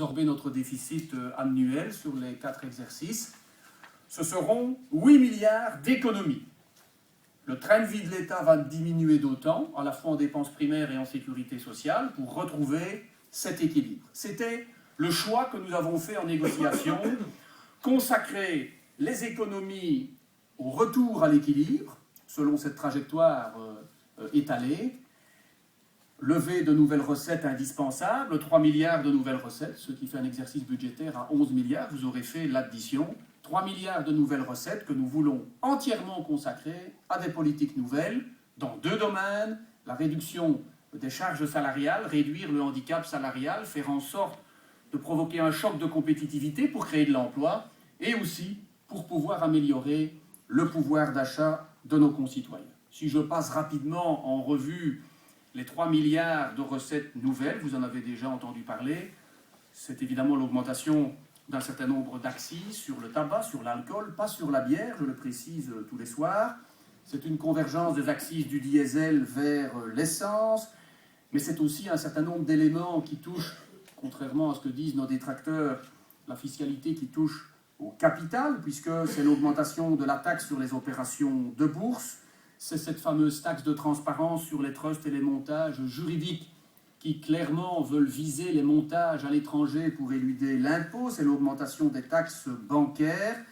absorber notre déficit annuel sur les 4 exercices. Ce seront 8 milliards d'économies. Le train de vie de l'État va diminuer d'autant, à la fois en dépenses primaires et en sécurité sociale, pour retrouver cet équilibre. C'était le choix que nous avons fait en négociation, consacrer les économies au retour à l'équilibre, selon cette trajectoire étalée, lever de nouvelles recettes indispensables, 3 milliards de nouvelles recettes, ce qui fait un exercice budgétaire à 11 milliards, vous aurez fait l'addition, 3 milliards de nouvelles recettes que nous voulons entièrement consacrer à des politiques nouvelles dans 2 domaines, la réduction des charges salariales, réduire le handicap salarial, faire en sorte de provoquer un choc de compétitivité pour créer de l'emploi et aussi pour pouvoir améliorer le pouvoir d'achat de nos concitoyens. Si je passe rapidement en revue les 3 milliards de recettes nouvelles, vous en avez déjà entendu parler, c'est évidemment l'augmentation d'un certain nombre d'axes sur le tabac, sur l'alcool, pas sur la bière, je le précise tous les soirs. C'est une convergence des axes du diesel vers l'essence, mais c'est aussi un certain nombre d'éléments qui touchent, contrairement à ce que disent nos détracteurs, la fiscalité qui touche au capital, puisque c'est l'augmentation de la taxe sur les opérations de bourse, c'est cette fameuse taxe de transparence sur les trusts et les montages juridiques qui clairement veulent viser les montages à l'étranger pour éluder l'impôt, c'est l'augmentation des taxes bancaires,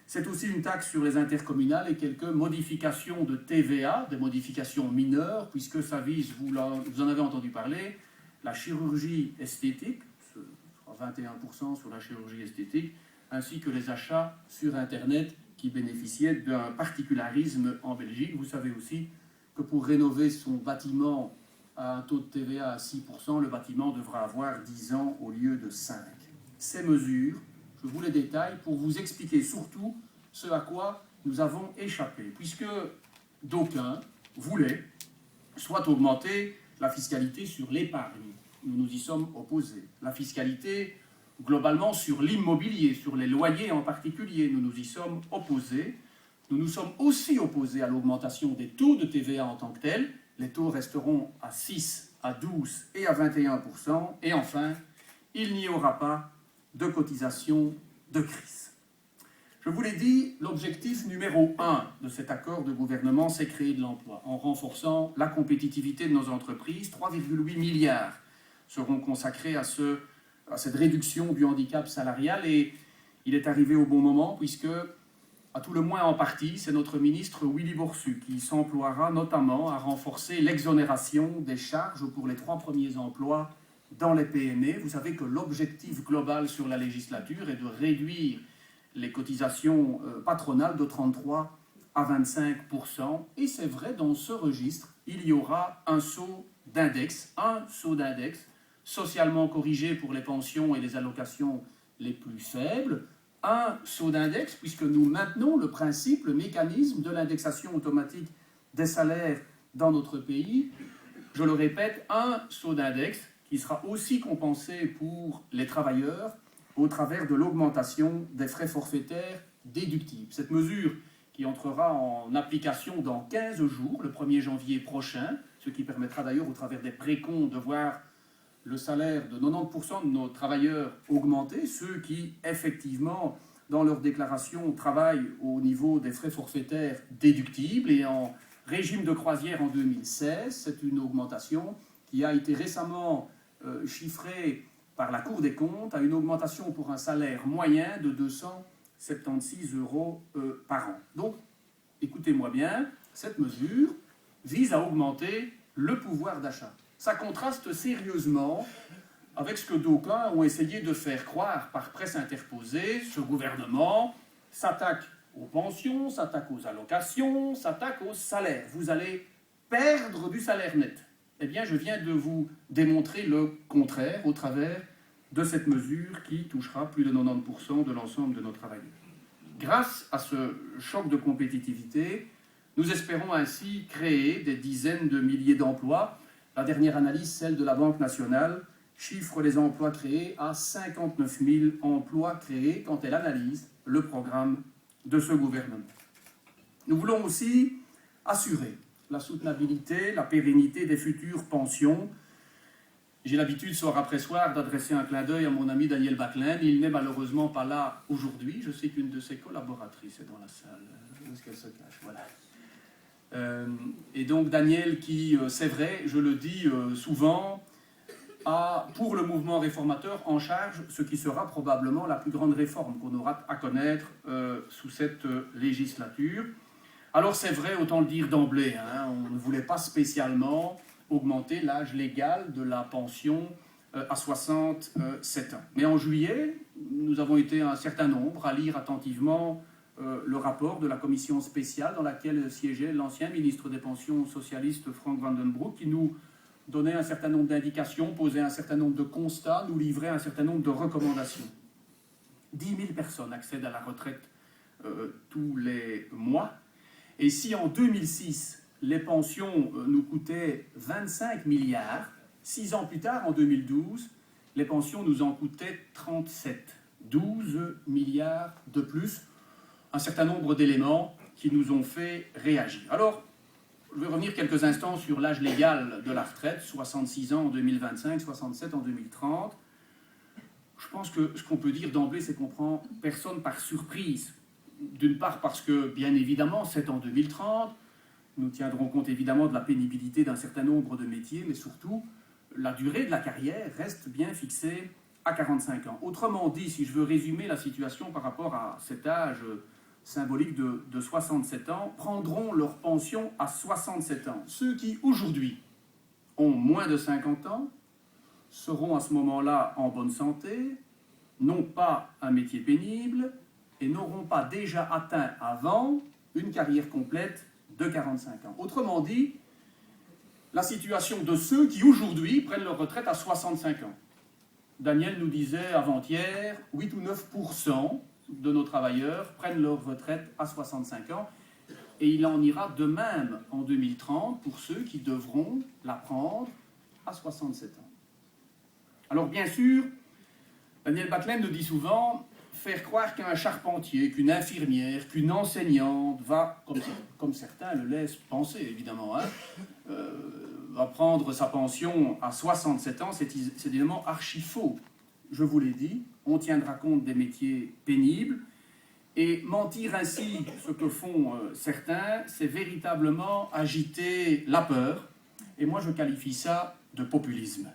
c'est aussi une taxe sur les intercommunales et quelques modifications de TVA, des modifications mineures, puisque ça vise, vous en avez entendu parler, la chirurgie esthétique, ce sera 21% sur la chirurgie esthétique, ainsi que les achats sur Internet qui bénéficiaient d'un particularisme en Belgique. Vous savez aussi que pour rénover son bâtiment à un taux de TVA à 6%, le bâtiment devra avoir 10 ans au lieu de 5. Ces mesures, je vous les détaille pour vous expliquer surtout ce à quoi nous avons échappé, puisque d'aucuns voulaient soit augmenter la fiscalité sur l'épargne, nous nous y sommes opposés, la fiscalité globalement sur l'immobilier, sur les loyers en particulier, nous nous y sommes opposés. Nous nous sommes aussi opposés à l'augmentation des taux de TVA en tant que tels. Les taux resteront à 6, à 12 et à 21%. Et enfin, il n'y aura pas de cotisation de crise. Je vous l'ai dit, l'objectif numéro 1 de cet accord de gouvernement, c'est créer de l'emploi, en renforçant la compétitivité de nos entreprises. 3,8 milliards seront consacrés à cette réduction du handicap salarial, et il est arrivé au bon moment, puisque, à tout le moins en partie, c'est notre ministre Willy Boursu qui s'emploiera notamment à renforcer l'exonération des charges pour les 3 premiers emplois dans les PME. Vous savez que l'objectif global sur la législature est de réduire les cotisations patronales de 33 à 25%. Et c'est vrai, dans ce registre, il y aura un saut d'index, socialement corrigé pour les pensions et les allocations les plus faibles, un saut d'index, puisque nous maintenons le principe, le mécanisme de l'indexation automatique des salaires dans notre pays. Je le répète, un saut d'index qui sera aussi compensé pour les travailleurs au travers de l'augmentation des frais forfaitaires déductibles. Cette mesure qui entrera en application dans 15 jours, le 1er janvier prochain, ce qui permettra d'ailleurs au travers des précomptes de voir le salaire de 90% de nos travailleurs augmenter, ceux qui, effectivement, dans leur déclaration, travaillent au niveau des frais forfaitaires déductibles. Et en régime de croisière en 2016, c'est une augmentation qui a été récemment chiffrée par la Cour des comptes à une augmentation pour un salaire moyen de 276 € par an. Donc, écoutez-moi bien, cette mesure vise à augmenter le pouvoir d'achat. Ça contraste sérieusement avec ce que d'aucuns ont essayé de faire croire par presse interposée. Ce gouvernement s'attaque aux pensions, s'attaque aux allocations, s'attaque aux salaires. Vous allez perdre du salaire net. Eh bien, je viens de vous démontrer le contraire au travers de cette mesure qui touchera plus de 90% de l'ensemble de nos travailleurs. Grâce à ce choc de compétitivité, nous espérons ainsi créer des dizaines de milliers d'emplois. La dernière analyse, celle de la Banque nationale, chiffre les emplois créés à 59 000 emplois créés quand elle analyse le programme de ce gouvernement. Nous voulons aussi assurer la soutenabilité, la pérennité des futures pensions. J'ai l'habitude, soir après soir, d'adresser un clin d'œil à mon ami Daniel Backlund. Il n'est malheureusement pas là aujourd'hui. Je sais qu'une de ses collaboratrices est dans la salle. Où est-ce qu'elle se cache? Voilà. Et donc Daniel qui, c'est vrai, je le dis souvent, a pour le mouvement réformateur en charge ce qui sera probablement la plus grande réforme qu'on aura à connaître sous cette législature. Alors c'est vrai, autant le dire d'emblée, hein, on ne voulait pas spécialement augmenter l'âge légal de la pension à 67 ans. Mais en juillet, nous avons été un certain nombre à lire attentivement le rapport de la commission spéciale dans laquelle siégeait l'ancien ministre des Pensions socialiste Frank Vandenbroek, qui nous donnait un certain nombre d'indications, posait un certain nombre de constats, nous livrait un certain nombre de recommandations. 10 000 personnes accèdent à la retraite tous les mois. Et si en 2006, les pensions nous coûtaient 25 milliards, 6 ans plus tard, en 2012, les pensions nous en coûtaient 37. 12 milliards de plus. Un certain nombre d'éléments qui nous ont fait réagir. Alors, je vais revenir quelques instants sur l'âge légal de la retraite, 66 ans en 2025, 67 en 2030. Je pense que ce qu'on peut dire d'emblée, c'est qu'on prend personne par surprise. D'une part parce que, bien évidemment, c'est en 2030, nous tiendrons compte évidemment de la pénibilité d'un certain nombre de métiers, mais surtout, la durée de la carrière reste bien fixée à 45 ans. Autrement dit, si je veux résumer la situation par rapport à cet âge symbolique de 67 ans, prendront leur pension à 67 ans. Ceux qui, aujourd'hui, ont moins de 50 ans, seront à ce moment-là en bonne santé, n'ont pas un métier pénible et n'auront pas déjà atteint avant une carrière complète de 45 ans. Autrement dit, la situation de ceux qui, aujourd'hui, prennent leur retraite à 65 ans. Daniel nous disait avant-hier, 8 ou 9% de nos travailleurs prennent leur retraite à 65 ans. Et il en ira de même en 2030 pour ceux qui devront la prendre à 67 ans. Alors bien sûr, Daniel Backlund nous dit souvent, faire croire qu'un charpentier, qu'une infirmière, qu'une enseignante va, comme certains le laissent penser évidemment, va prendre sa pension à 67 ans, c'est évidemment archi faux. Je vous l'ai dit, on tiendra compte des métiers pénibles, et mentir ainsi, ce que font certains, c'est véritablement agiter la peur, et moi je qualifie ça de populisme.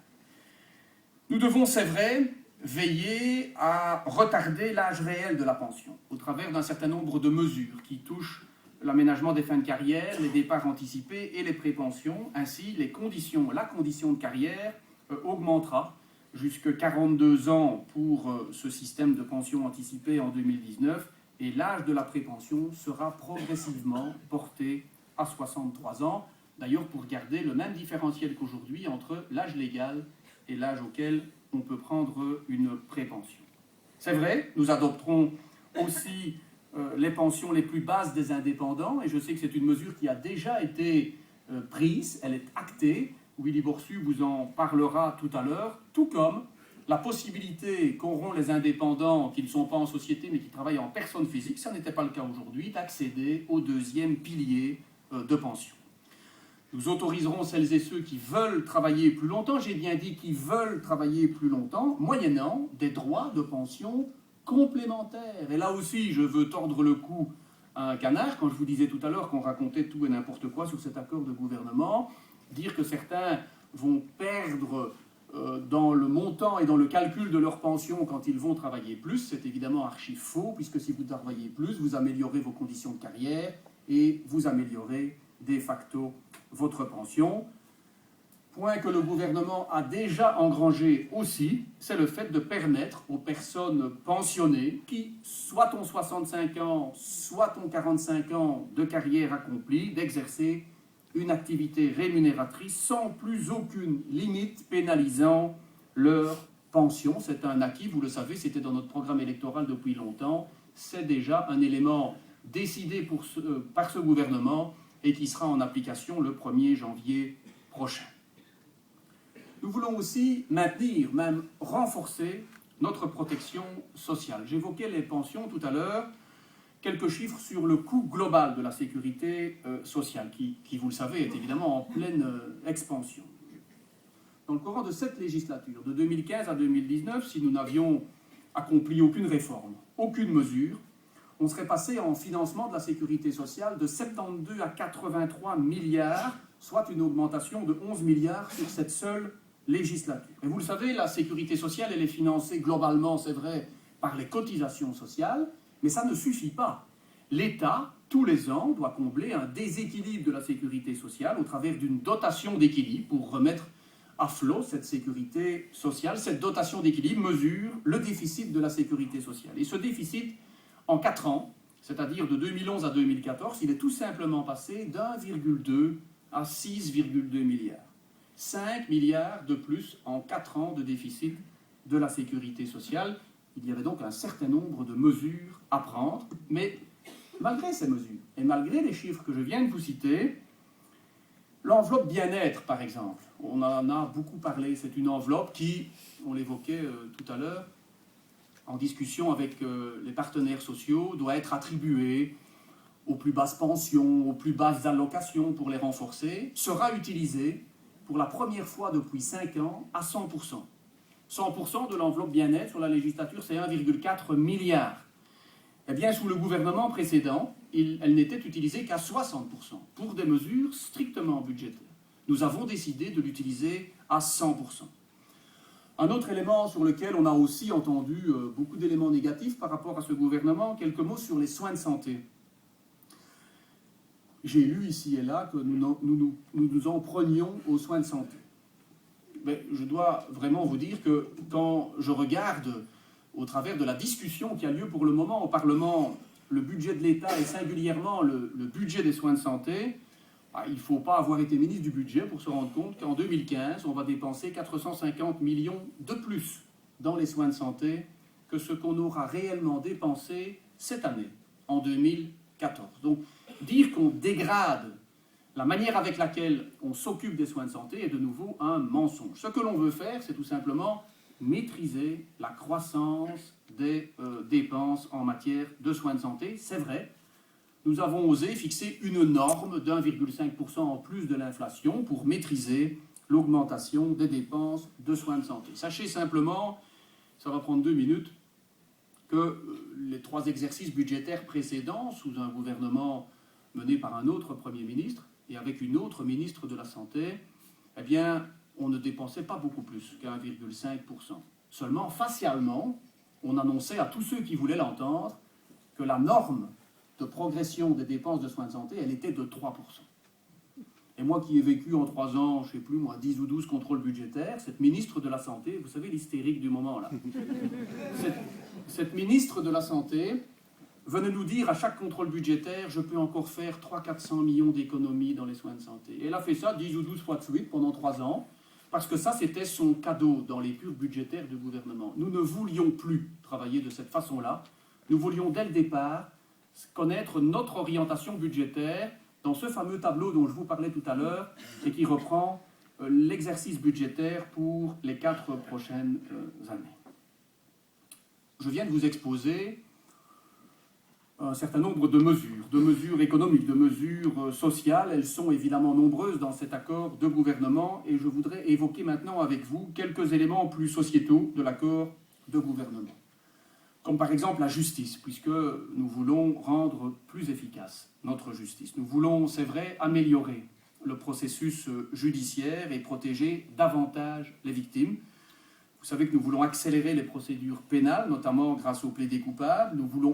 Nous devons, c'est vrai, veiller à retarder l'âge réel de la pension, au travers d'un certain nombre de mesures qui touchent l'aménagement des fins de carrière, les départs anticipés et les prépensions. Ainsi, la condition de carrière augmentera jusqu'à 42 ans pour ce système de pension anticipée en 2019 et l'âge de la prépension sera progressivement porté à 63 ans. D'ailleurs, pour garder le même différentiel qu'aujourd'hui entre l'âge légal et l'âge auquel on peut prendre une prépension. C'est vrai, nous adopterons aussi les pensions les plus basses des indépendants, et je sais que c'est une mesure qui a déjà été prise, elle est actée. Willy Borsu vous en parlera tout à l'heure, tout comme la possibilité qu'auront les indépendants qui ne sont pas en société mais qui travaillent en personne physique, ça n'était pas le cas aujourd'hui, d'accéder au deuxième pilier de pension. Nous autoriserons celles et ceux qui veulent travailler plus longtemps, j'ai bien dit qui veulent travailler plus longtemps, moyennant des droits de pension complémentaires. Et là aussi, je veux tordre le cou à un canard, quand je vous disais tout à l'heure qu'on racontait tout et n'importe quoi sur cet accord de gouvernement, dire que certains vont perdre dans le montant et dans le calcul de leur pension quand ils vont travailler plus, c'est évidemment archi faux, puisque si vous travaillez plus, vous améliorez vos conditions de carrière et vous améliorez de facto votre pension. Point que le gouvernement a déjà engrangé aussi, c'est le fait de permettre aux personnes pensionnées qui, soit ont 65 ans, soit ont 45 ans de carrière accomplie, d'exercer une activité rémunératrice sans plus aucune limite pénalisant leur pension. C'est un acquis, vous le savez, c'était dans notre programme électoral depuis longtemps. C'est déjà un élément décidé par ce gouvernement et qui sera en application le 1er janvier prochain. Nous voulons aussi maintenir, même renforcer, notre protection sociale. J'évoquais les pensions tout à l'heure, quelques chiffres sur le coût global de la sécurité sociale, qui, vous le savez, est évidemment en pleine expansion. dans le courant de cette législature, de 2015 à 2019, si nous n'avions accompli aucune réforme, aucune mesure, on serait passé en financement de la sécurité sociale de 72 à 83 milliards, soit une augmentation de 11 milliards sur cette seule législature. Et vous le savez, la sécurité sociale, elle est financée globalement, c'est vrai, par les cotisations sociales, mais ça ne suffit pas. L'État, tous les ans, doit combler un déséquilibre de la sécurité sociale au travers d'une dotation d'équilibre pour remettre à flot cette sécurité sociale. Cette dotation d'équilibre mesure le déficit de la sécurité sociale. Et ce déficit, en 4 ans, c'est-à-dire de 2011 à 2014, il est tout simplement passé d'1,2 à 6,2 milliards. 5 milliards de plus en 4 ans de déficit de la sécurité sociale. Il y avait donc un certain nombre de mesures à prendre, mais malgré ces mesures, et malgré les chiffres que je viens de vous citer, l'enveloppe bien-être, par exemple, on en a beaucoup parlé, c'est une enveloppe qui, on l'évoquait tout à l'heure, en discussion avec les partenaires sociaux, doit être attribuée aux plus basses pensions, aux plus basses allocations pour les renforcer, sera utilisée pour la première fois depuis 5 ans à 100%. 100% de l'enveloppe bien-être sur la législature, c'est 1,4 milliard. Eh bien, sous le gouvernement précédent, elle n'était utilisée qu'à 60%, pour des mesures strictement budgétaires. Nous avons décidé de l'utiliser à 100%. Un autre élément sur lequel on a aussi entendu beaucoup d'éléments négatifs par rapport à ce gouvernement, quelques mots sur les soins de santé. J'ai lu ici et là que nous en prenions aux soins de santé. Mais je dois vraiment vous dire que quand je regarde au travers de la discussion qui a lieu pour le moment au Parlement, le budget de l'État et singulièrement le budget des soins de santé, il ne faut pas avoir été ministre du budget pour se rendre compte qu'en 2015, on va dépenser 450 millions de plus dans les soins de santé que ce qu'on aura réellement dépensé cette année, en 2014. Donc, dire qu'on dégrade la manière avec laquelle on s'occupe des soins de santé est de nouveau un mensonge. Ce que l'on veut faire, c'est tout simplement maîtriser la croissance des dépenses en matière de soins de santé. C'est vrai, nous avons osé fixer une norme d'1,5% en plus de l'inflation pour maîtriser l'augmentation des dépenses de soins de santé. Sachez simplement, ça va prendre 2 minutes, que les 3 exercices budgétaires précédents, sous un gouvernement mené par un autre Premier ministre et avec une autre ministre de la Santé, eh bien, on ne dépensait pas beaucoup plus qu'1,5%. Seulement, facialement, on annonçait à tous ceux qui voulaient l'entendre que la norme de progression des dépenses de soins de santé, elle était de 3%. Et moi qui ai vécu en 3 ans, je ne sais plus moi, 10 ou 12 contrôles budgétaires, cette ministre de la Santé, vous savez l'hystérique du moment là, cette ministre de la Santé venait nous dire à chaque contrôle budgétaire, je peux encore faire 300-400 millions d'économies dans les soins de santé. Et elle a fait ça 10 ou 12 fois de suite pendant 3 ans, parce que ça c'était son cadeau dans les purs budgétaires du gouvernement. Nous ne voulions plus travailler de cette façon-là, nous voulions dès le départ connaître notre orientation budgétaire dans ce fameux tableau dont je vous parlais tout à l'heure et qui reprend l'exercice budgétaire pour les 4 prochaines années. Je viens de vous exposer un certain nombre de mesures économiques, de mesures sociales. Elles sont évidemment nombreuses dans cet accord de gouvernement et je voudrais évoquer maintenant avec vous quelques éléments plus sociétaux de l'accord de gouvernement. Comme par exemple la justice, puisque nous voulons rendre plus efficace notre justice. Nous voulons, c'est vrai, améliorer le processus judiciaire et protéger davantage les victimes. Vous savez que nous voulons accélérer les procédures pénales, notamment grâce au plaidé coupable. Nous voulons